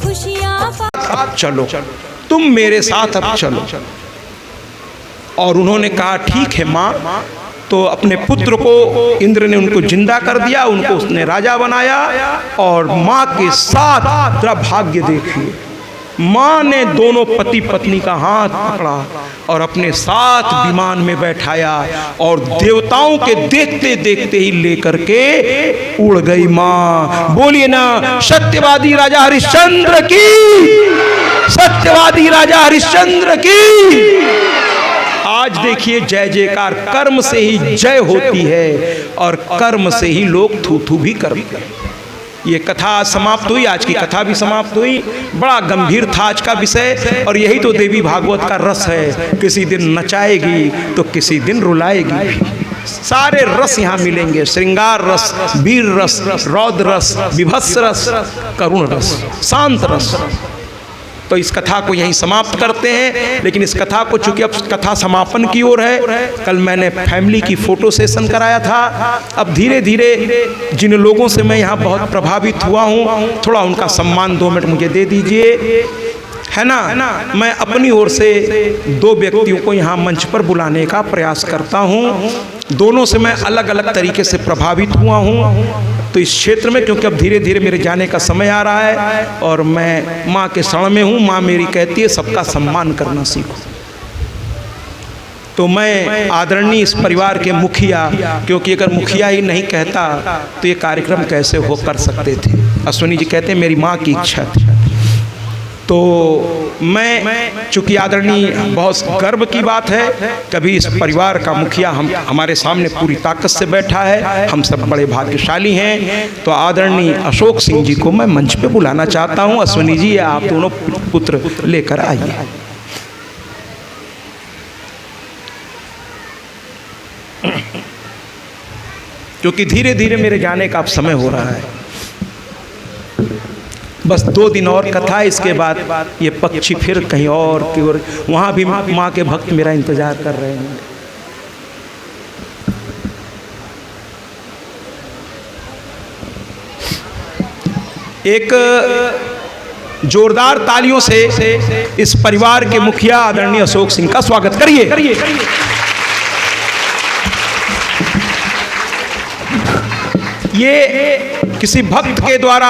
अब चलो, तुम मेरे साथ अब चलो। और उन्होंने कहा ठीक है माँ। तो अपने पुत्र को इंद्र ने उनको जिंदा कर दिया, उनको उसने राजा बनाया। और माँ के साथ जरा भाग्य देखिए, माँ ने दोनों पति पत्नी का हाथ पकड़ा और अपने साथ विमान में बैठाया और देवताओं के देखते देखते ही लेकर के उड़ गई माँ। बोलिए ना सत्यवादी राजा हरिश्चंद्र की, सत्यवादी राजा हरिश्चंद्र की। आज देखिए जय जयकार, कर्म से ही जय होती है और कर्म से ही लोग थू थू भी करते हैं। ये कथा समाप्त हुई, आज की कथा भी समाप्त हुई। बड़ा गंभीर था आज का विषय और यही तो देवी भागवत का रस है। किसी दिन नचाएगी तो किसी दिन रुलाएगी। सारे रस यहाँ मिलेंगे, श्रृंगार रस, वीर रस, रौद्र रस, विभत्स रस, करुण रस, शांत रस। तो इस कथा को यहीं समाप्त करते हैं। लेकिन इस कथा को चूंकि अब कथा समापन की ओर है, कल मैंने फैमिली की फोटो सेशन कराया था। अब धीरे धीरे जिन लोगों से मैं यहाँ बहुत प्रभावित हुआ हूँ, थोड़ा उनका सम्मान 2 मिनट मुझे दे दीजिए, है ना। मैं अपनी ओर से 2 व्यक्तियों को यहाँ मंच पर बुलाने का प्रयास करता हूँ। दोनों से मैं अलग अलग तरीके से प्रभावित हुआ हूँ। तो इस क्षेत्र में क्योंकि अब धीरे धीरे मेरे जाने का समय आ रहा है और मैं माँ के शरण में हूँ, माँ मेरी कहती है सबका सम्मान करना सीखो। तो मैं आदरणीय इस परिवार के मुखिया, क्योंकि अगर मुखिया ही नहीं कहता तो ये कार्यक्रम कैसे हो कर सकते थे। अश्विनी जी कहते हैं मेरी माँ की इच्छा थी। तो मैं चूँकि आदरणीय बहुत गर्व की बात है, कभी इस परिवार का मुखिया हमारे सामने पूरी ताकत से बैठा है, हम सब बड़े भाग्यशाली हैं। तो आदरणीय अशोक सिंह जी को मैं मंच पे बुलाना चाहता हूं। अश्विनी जी आप दोनों पुत्र लेकर आइए। क्योंकि धीरे धीरे मेरे जाने का अब समय हो रहा है, बस 2 दिन और कथा, इसके बाद ये पक्षी फिर कहीं और की ओर, वहाँ भी माँ के भक्त मेरा इंतजार कर रहे हैं। एक जोरदार तालियों से इस परिवार के मुखिया आदरणीय अशोक सिंह का स्वागत करिए। ये किसी भक्त के द्वारा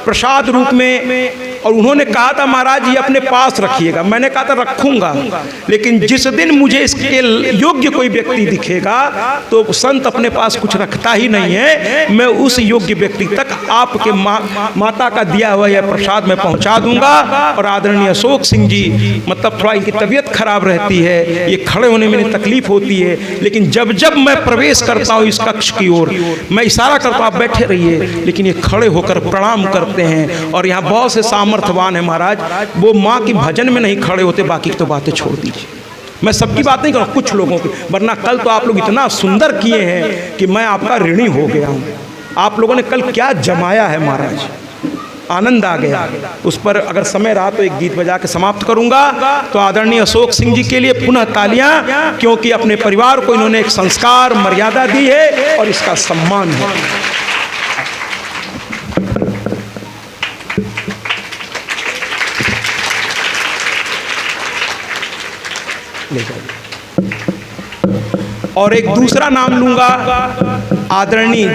प्रसाद रूप में, और उन्होंने कहा था महाराज ये अपने पास रखिएगा। मैंने कहा था रखूंगा, लेकिन जिस दिन मुझे इसके योग्य कोई व्यक्ति दिखेगा तो संत अपने पास कुछ रखता ही नहीं है, मैं उस योग्य व्यक्ति तक आपके माता का दिया हुआ यह प्रसाद मैं पहुंचा दूंगा। और आदरणीय अशोक सिंह जी, मतलब थोड़ा इनकी तबीयत खराब रहती है, ये खड़े होने में तकलीफ होती है, लेकिन जब जब मैं प्रवेश करता हूँ इस कक्ष की ओर, मैं इशारा करता हूँ आप बैठे रहिए, लेकिन ये खड़े होकर प्रणाम करते हैं। और यहाँ बहुत से सामर्थ्यवान है महाराज, वो माँ की भजन में नहीं खड़े होते, बाकी तो बातें छोड़ दीजिए। मैं सबकी बात नहीं कर रहा, कुछ लोगों की, वरना कल तो आप लोग इतना सुंदर किए हैं कि मैं आपका ऋणी हो गया हूँ। आप लोगों ने कल क्या जमाया है महाराज, आनंद आ गया। उस पर अगर समय रहा तो एक गीत बजा के समाप्त करूंगा। तो आदरणीय अशोक सिंह जी के लिए पुनः तालियां, क्योंकि अपने परिवार को इन्होंने एक संस्कार मर्यादा दी है और इसका सम्मान है। और एक दूसरा नाम लूंगा, आदरणीय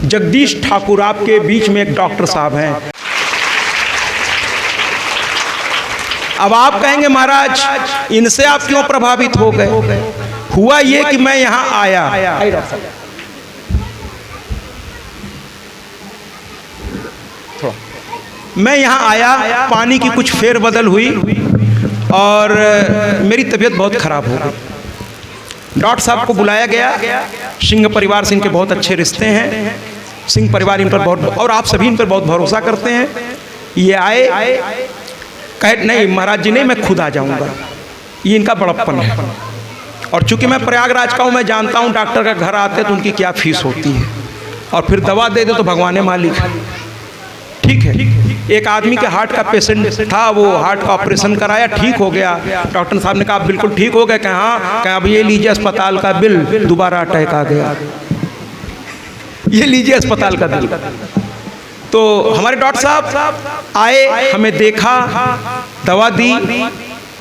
जगदीश ठाकुर। आपके बीच में एक डॉक्टर साहब हैं। अब आप कहेंगे महाराज इनसे आप क्यों प्रभावित हो गए? हुआ ये कि मैं यहां आया, मैं यहां आया, पानी की कुछ फेरबदल हुई और मेरी तबीयत बहुत खराब हो गई। डॉक्टर साहब को बुलाया गया। सिंह परिवार से इनके बहुत अच्छे रिश्ते हैं, सिंह परिवार इन पर बहुत, और आप सभी इन पर बहुत भरोसा करते हैं। ये आए, कहे नहीं महाराज जी नहीं, मैं खुद आ जाऊंगा। ये इनका बड़प्पन है। और चूंकि मैं प्रयागराज का हूँ, मैं जानता हूँ डॉक्टर का घर आते तो उनकी क्या फीस होती है, और फिर दवा दे दे तो भगवान मालिक। ठीक है, एक आदमी के हार्ट का पेशेंट था, वो हार्ट का ऑपरेशन कराया, ठीक हो गया। डॉक्टर साहब ने कहा बिल्कुल ठीक हो गए? कहा हाँ। कहा अब ये लीजिए अस्पताल का बिल, दोबारा अटैक आ गया, ये लीजिए अस्पताल का बिल। तो हमारे डॉक्टर साहब आए, हमें देखा, दवा दी,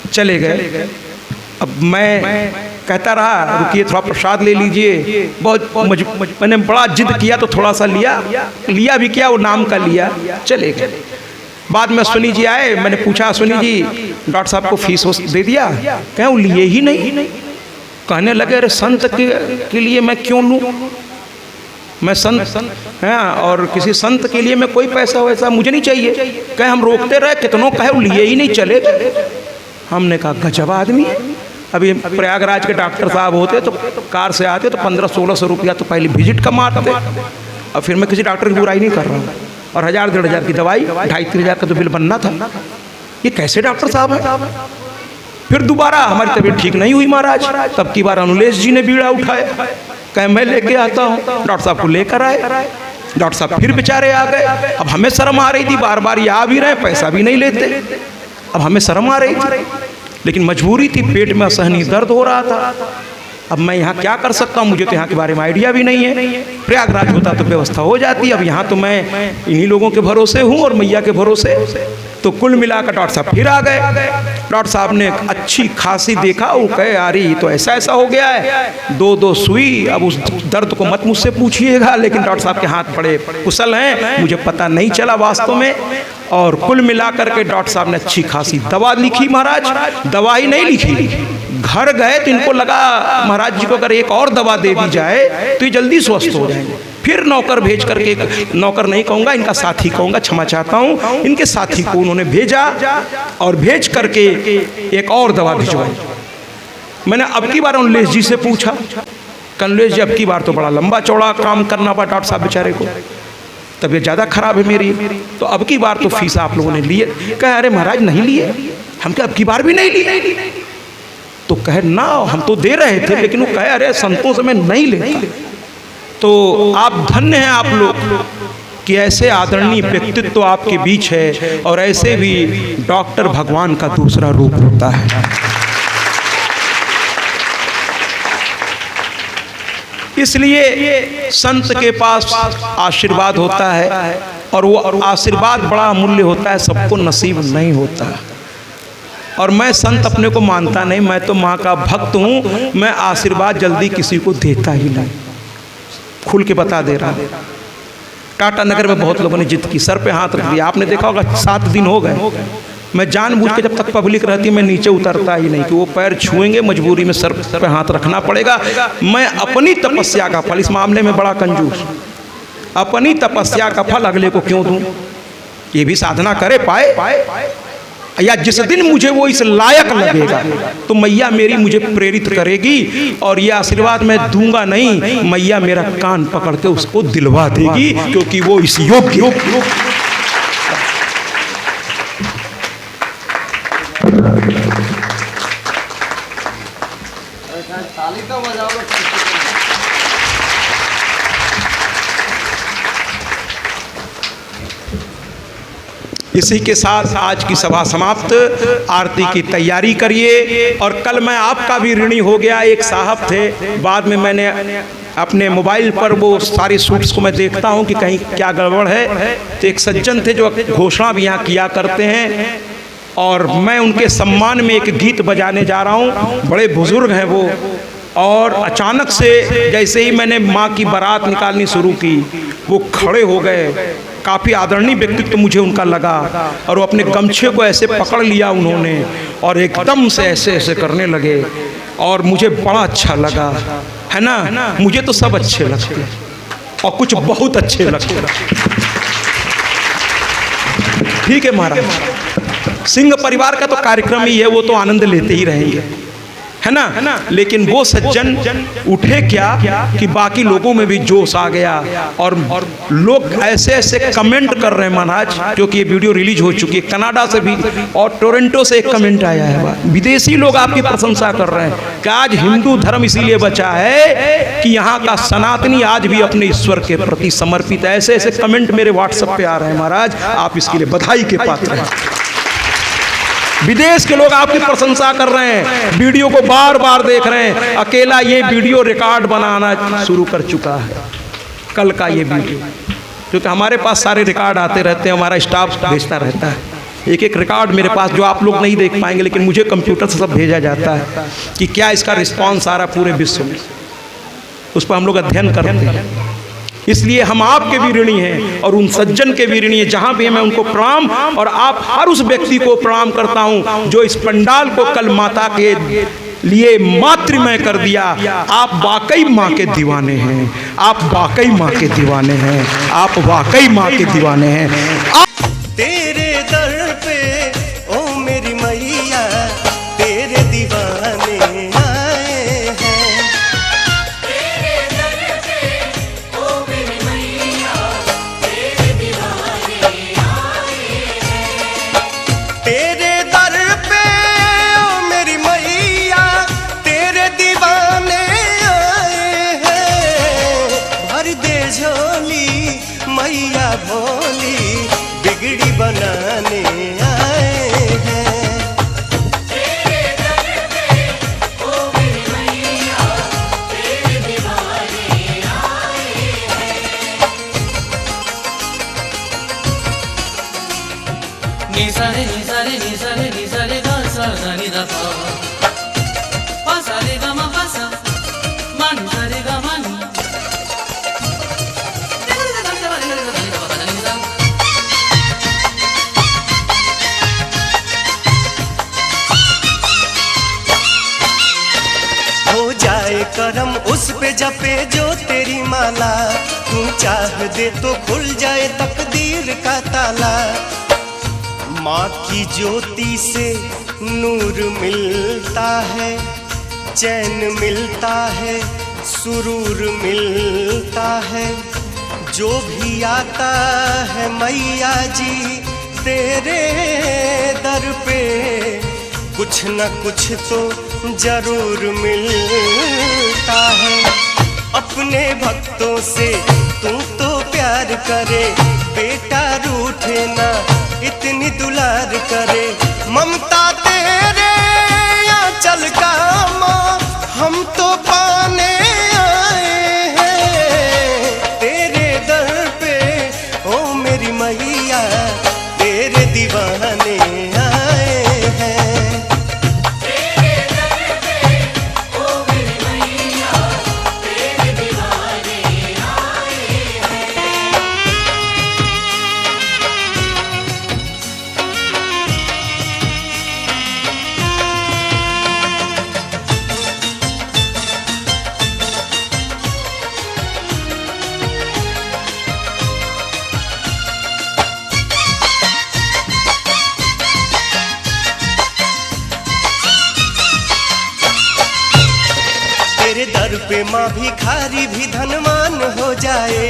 चले गए। अब मैं कहता रहा रुकिए थोड़ा प्रसाद ले लीजिए, बहुत मैंने बड़ा जिद किया तो थोड़ा सा लिया भी क्या, वो नाम का लिया, चले गए। बाद में सुनी जी आए, मैंने पूछा सुनी जी डॉक्टर साहब को फीस दे दिया? कहें वो लिए ही नहीं। कहने लगे अरे संत के लिए मैं क्यों लूँ, मैं संत हैं और किसी संत के लिए मैं कोई पैसा वैसा मुझे नहीं चाहिए। कहे हम रोकते रहे, कितनों कहे वो लिए ही नहीं, चले। हमने कहा गजब आदमी है। अभी प्रयागराज के डॉक्टर साहब होते तो कार से आते तो 1500-1600 रुपया तो पहले विजिट का मारते। और फिर मैं किसी डॉक्टर की बुराई नहीं कर रहा हूँ, और 1000-1500 की दवाई, 2500-3000 का तो बिल बनना था। ये कैसे डॉक्टर साहब है? फिर दोबारा हमारी तबीयत ठीक नहीं हुई महाराज, तब की बार अनुलेश जी ने बीड़ा उठाया, कहे मैं लेके आता हूँ। डॉक्टर साहब को लेकर आए, डॉक्टर साहब फिर बेचारे आ गए। अब हमें शर्म आ रही थी, बार बार ये आ भी रहे, पैसा भी नहीं लेते। अब हमें शर्म आ रही थी, लेकिन मजबूरी थी, पेट में असहनीय दर्द हो रहा था। अब मैं यहाँ क्या कर सकता हूँ, मुझे तो यहाँ के बारे में आइडिया भी नहीं है। प्रयागराज होता तो व्यवस्था हो जाती, अब यहाँ तो मैं इन्हीं लोगों के भरोसे हूँ और मैया के भरोसे। तो कुल मिलाकर डॉक्टर साहब फिर आ गए। डॉक्टर साहब ने अच्छी खासी देखा, वो कहे यार तो ऐसा ऐसा हो गया है, 2 सुई। अब उस दर्द को मत मुझसे पूछिएगा, लेकिन डॉक्टर साहब के हाथ बड़े कुशल हैं, मुझे पता नहीं चला वास्तव में। और कुल मिलाकर के डॉक्टर साहब ने अच्छी खासी दवा लिखी महाराज। दवा ही नहीं लिखी, घर गए तो इनको लगा महाराज जी को अगर एक और दवा दे दी जाए तो ये जल्दी स्वस्थ हो जाएंगे। फिर नौकर भेज करके, नौकर नहीं कहूँगा, इनका साथी कहूँगा, क्षमा चाहता हूँ, इनके साथी को उन्होंने भेजा और भेज करके एक और दवा भिजवाई। मैंने अब की बार अनुलेश जी से पूछा, अनुलेश जी अब की बार तो बड़ा लंबा चौड़ा काम करना पड़ा डॉक्टर साहब बेचारे को, तबीयत ज़्यादा खराब है मेरी, तो अब की बार तो फीस आप लोगों ने लिए? कहे अरे महाराज नहीं लिए हम, क्या अब की बार भी नहीं लिए? तो कहे ना हम तो दे रहे थे, लेकिन वो कहे अरे संतोष में नहीं लेता। तो आप धन्य हैं आप लोग कि ऐसे आदरणीय व्यक्तित्व आपके बीच है, और ऐसे भी डॉक्टर भगवान का दूसरा रूप होता है। इसलिए संत के पास आशीर्वाद होता है, और वो आशीर्वाद बड़ा अमूल्य होता है, सबको नसीब नहीं होता। और मैं संत अपने को मानता नहीं, मैं तो माँ का भक्त हूँ, मैं आशीर्वाद जल्दी किसी को देता ही नहीं, खुल के बता दे रहा हूँ। टाटा नगर में बहुत लोगों ने जिद की, सर पे हाथ रख दिया, आपने देखा होगा 7 दिन हो गए। मैं जानबूझ के जब तक पब्लिक रहती है मैं नीचे उतरता ही नहीं, कि वो पैर छुएंगे, मजबूरी में सर पे हाथ रखना पड़ेगा। मैं अपनी तपस्या का फल, इस मामले में बड़ा कंजूस, अपनी तपस्या का फल अगले को क्यों दूं? ये भी साधना करे पाए, या जिस दिन मुझे वो इस लायक लगेगा तो मैया मेरी मुझे प्रेरित करेगी, और ये आशीर्वाद मैं दूंगा नहीं, मैया मेरा कान पकड़ के उसको दिलवा देगी, क्योंकि वो इस योग्य। इसी के साथ आज की सभा समाप्त, आरती की तैयारी करिए। और कल मैं आपका भी ऋणी हो गया, एक साहब थे, बाद में मैंने अपने मोबाइल पर वो सारी शूट्स को मैं देखता हूँ कि कहीं क्या गड़बड़ है। तो एक सज्जन थे जो घोषणा भी यहाँ किया करते हैं, और मैं उनके सम्मान में एक गीत बजाने जा रहा हूँ। बड़े बुजुर्ग हैं वो, और अचानक से जैसे ही मैंने माँ की बारात निकालनी शुरू की, वो खड़े हो गए। काफ़ी आदरणीय व्यक्तित्व मुझे उनका लगा, और वो अपने गमछे को ऐसे पकड़ लिया उन्होंने, और एकदम से ऐसे ऐसे करने लगे, और मुझे बड़ा अच्छा लगा, है ना। मुझे तो सब अच्छे लगते और कुछ बहुत अच्छे लगते। ठीक है महाराज, सिंह परिवार का तो कार्यक्रम ही है, वो तो आनंद लेते ही रहेंगे, है ना। लेकिन वो सज्जन उठे क्या कि बाकी लोगों में भी जोश आ गया, और लोग ऐसे ऐसे कमेंट कर रहे हैं महाराज, क्योंकि ये वीडियो रिलीज हो चुकी है। कनाडा से भी और टोरंटो से एक कमेंट आया है, विदेशी लोग आपकी प्रशंसा कर रहे हैं कि आज हिंदू धर्म इसीलिए बचा है कि यहाँ का सनातनी आज भी अपने ईश्वर के प्रति समर्पित है। ऐसे ऐसे कमेंट मेरे व्हाट्सएप पे आ रहे हैं महाराज, आप इसके लिए बधाई के पात्र हैं। विदेश के लोग आपकी प्रशंसा कर रहे हैं, वीडियो को बार बार देख रहे हैं। अकेला ये वीडियो रिकॉर्ड बनाना शुरू कर चुका है, कल का ये वीडियो क्योंकि हमारे पास सारे रिकॉर्ड आते रहते हैं, हमारा स्टाफ भेजता रहता है। एक एक रिकॉर्ड मेरे पास जो आप लोग नहीं देख पाएंगे, लेकिन मुझे कंप्यूटर से सब भेजा जाता है कि क्या इसका रिस्पॉन्स आ रहा पूरे विश्व में, उस पर हम लोग अध्ययन करते हैं। इसलिए हम आपके भी ऋणी हैं और उन सज्जन के भी ऋणी हैं, जहाँ भी मैं उनको प्रणाम, और आप हर उस व्यक्ति को प्रणाम करता हूँ जो इस पंडाल को कल माता के लिए मातृमय कर दिया। आप वाकई माँ के दीवाने हैं, आप वाकई माँ के दीवाने हैं, आप वाकई माँ के दीवाने हैं। तेरे दर पे ओ मेरी मैया तेरे दीवाने आए हैं। तेरे दर पे ओ मेरी मैया तेरे दीवाने आए हैं। तेरे दर पे ओ मेरी मैया तेरे दीवाने आए हैं। भर दे झोली मैया भोली बिगड़ी बनाने आए हैं। तेरे दर पे ओ मेरी मैया तेरे दीवाने आए हैं। नी सा रे नी सा रे नी सा रे नी सा रे गा सा गा नी दा पा सा रे गा मा पा सा मा नी सा रे गा मा नी हो जाए करम उस पे जपे जो तेरी माला, तू चाह दे तो खुल जाए तकदीर का ताला। माँ की ज्योति से नूर मिलता है, चैन मिलता है, सुरूर मिलता है। जो भी आता है मैया जी तेरे दर पे, कुछ न कुछ तो जरूर मिलता है। अपने भक्तों से तू तो प्यार करे, बेटा रूठे ना इतनी दुलार करे। ममता तेरे आंचल का माँ हम तो पाने आए हैं। तेरे दर पे ओ मेरी मैया तेरे दीवाने आए हैं। तेरे दर पे ओ मेरी मैया तेरे दीवाने आए हैं। तेरे दर पे माँ भिखारी भी धनवान हो जाए,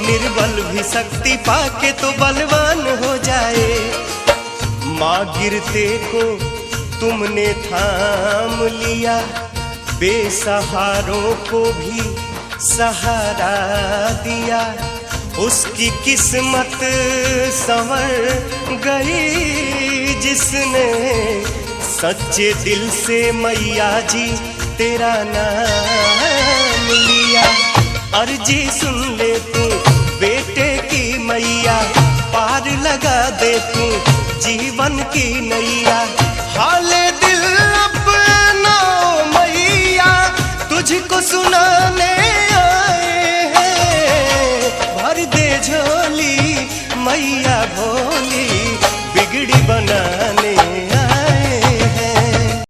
निर्बल भी शक्ति पाके तो बलवान हो जाए। माँ गिरते को तुमने थाम लिया, बेसहारों को भी सहारा दिया। उसकी किस्मत संवर गई जिसने सच्चे दिल से मैया जी तेरा नाम लिया। अर्जी सुन ले तू बेटे की मैया, पार लगा दे तू जीवन की नैया। हाले दिल अपना मैया तुझको सुनाने आए हैं। भर दे झोली मैया भोली बिगड़ी बनाने आए हैं।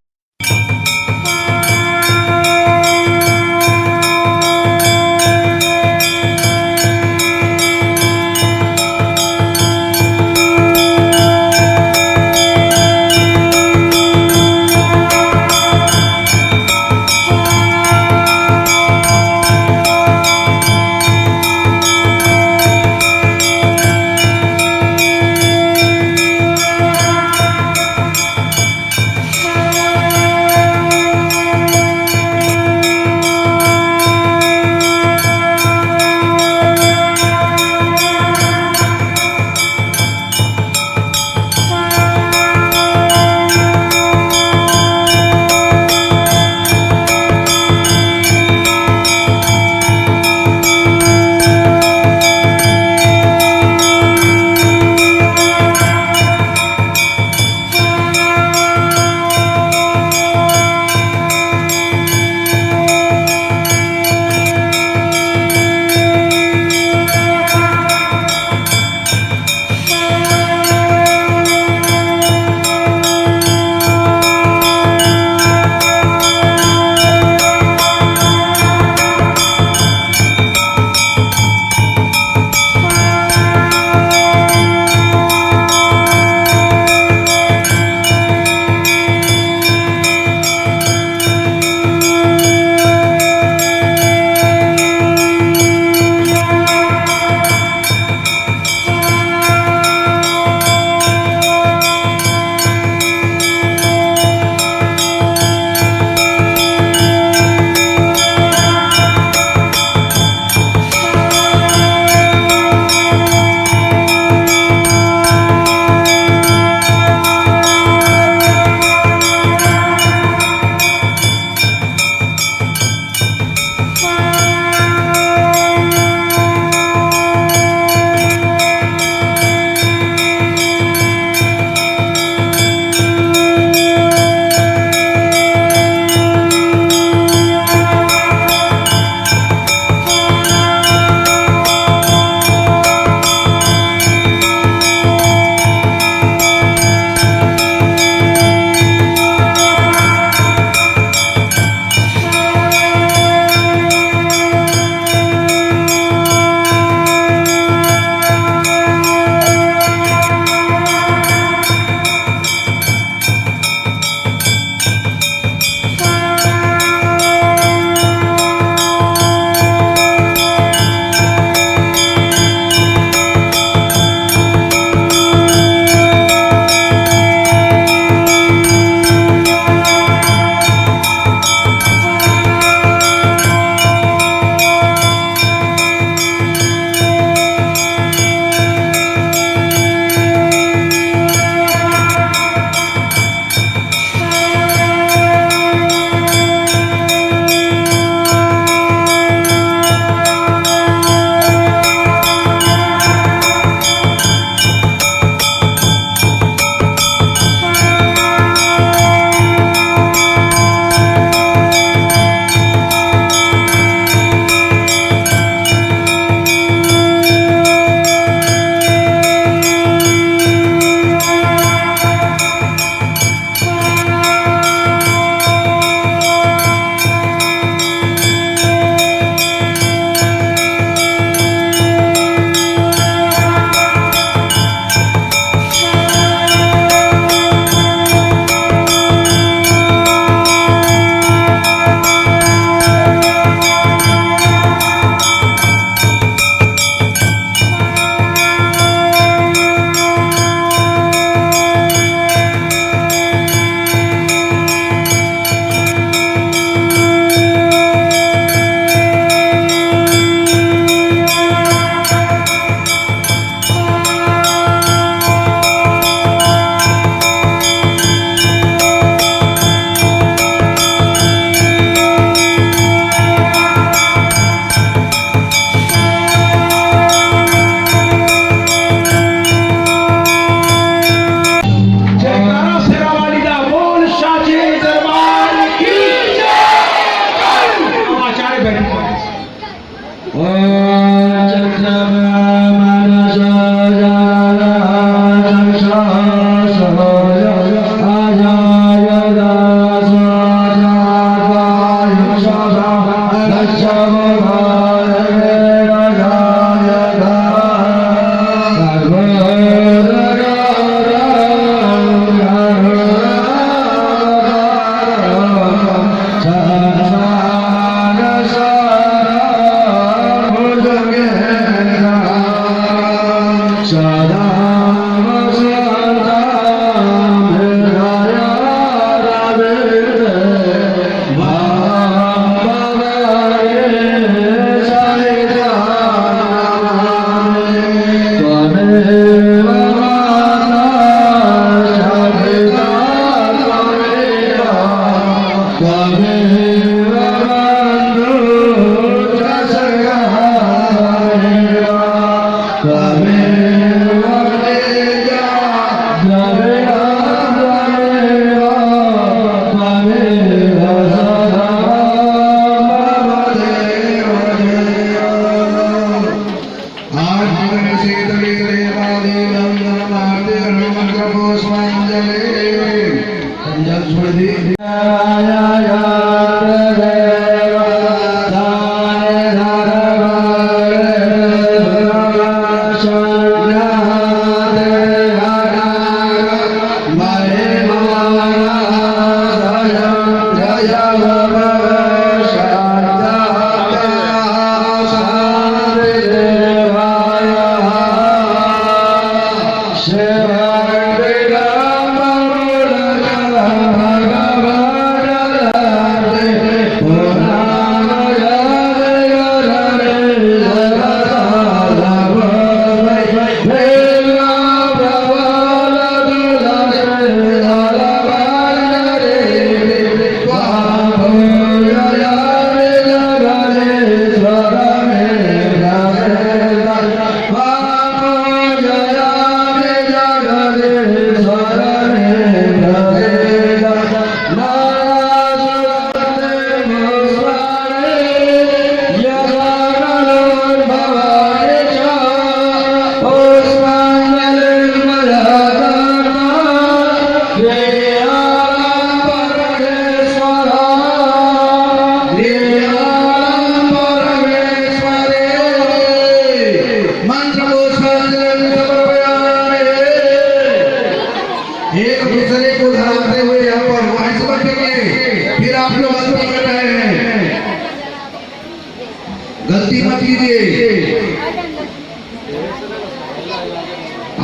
गलती मत कीजिए,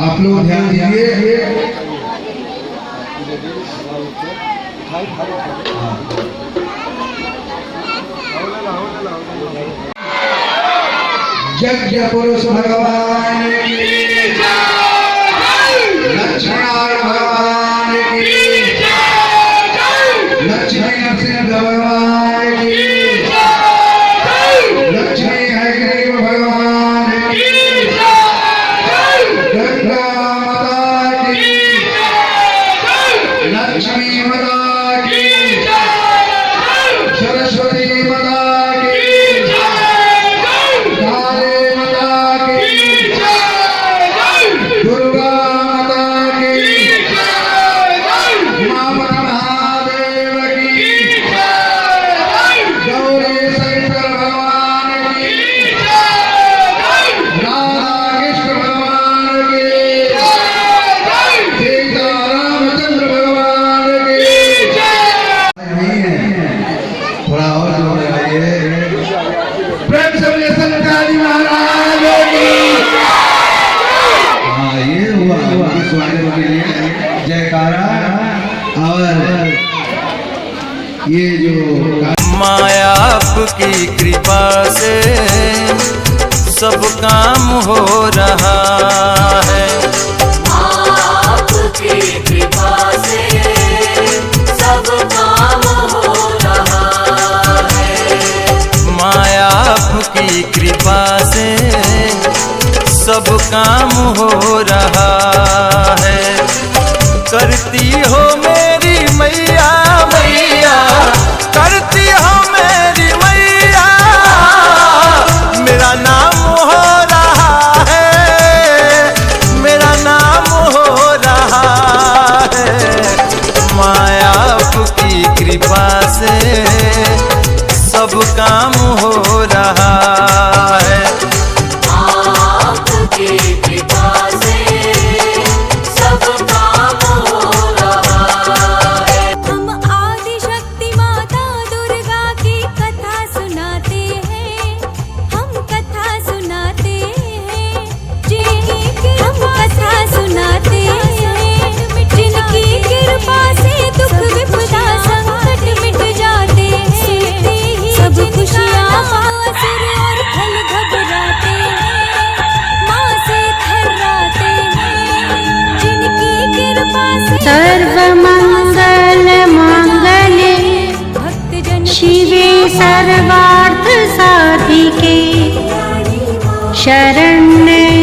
आप लोग ध्यान दीजिए। यज्ञ पुरुष भगवान की जय, लक्ष्मण भगवान की जय, लक्ष्मी नरसिंह भगवान की जय, लक्ष्मी हयग्रीव भगवान की जय, गंगा माता की जय, लक्ष्मी माता की जय, सरस्वती माता की जय, काली माता की जय, दुर्गा माता की जय, माँ महादेव की जय, गौरी शंकर भगवान की जय, राधा कृष्ण भगवान की जय, सीता रामचंद्र भगवान की जय। नहीं है, थोड़ा और जोर लगाइए। प्रेम से बोलिए शंकराचार्य महाराज की। हाँ, ये हुआ उनके स्वागत के लिए जयकारा। और ये जो माया आपकी कृपा से सब काम हो रहा है। आपकी कृपा से सब काम हो रहा है। माया आपकी कृपा से सब काम हो रहा है। करती हो मेरी मैया मैया, करती हो मेरी मैया, मेरा नाम हो रहा है, मेरा नाम हो रहा सर्वमंगल मांगल्ये शिवे सर्वार्थ साधिके शरण्ये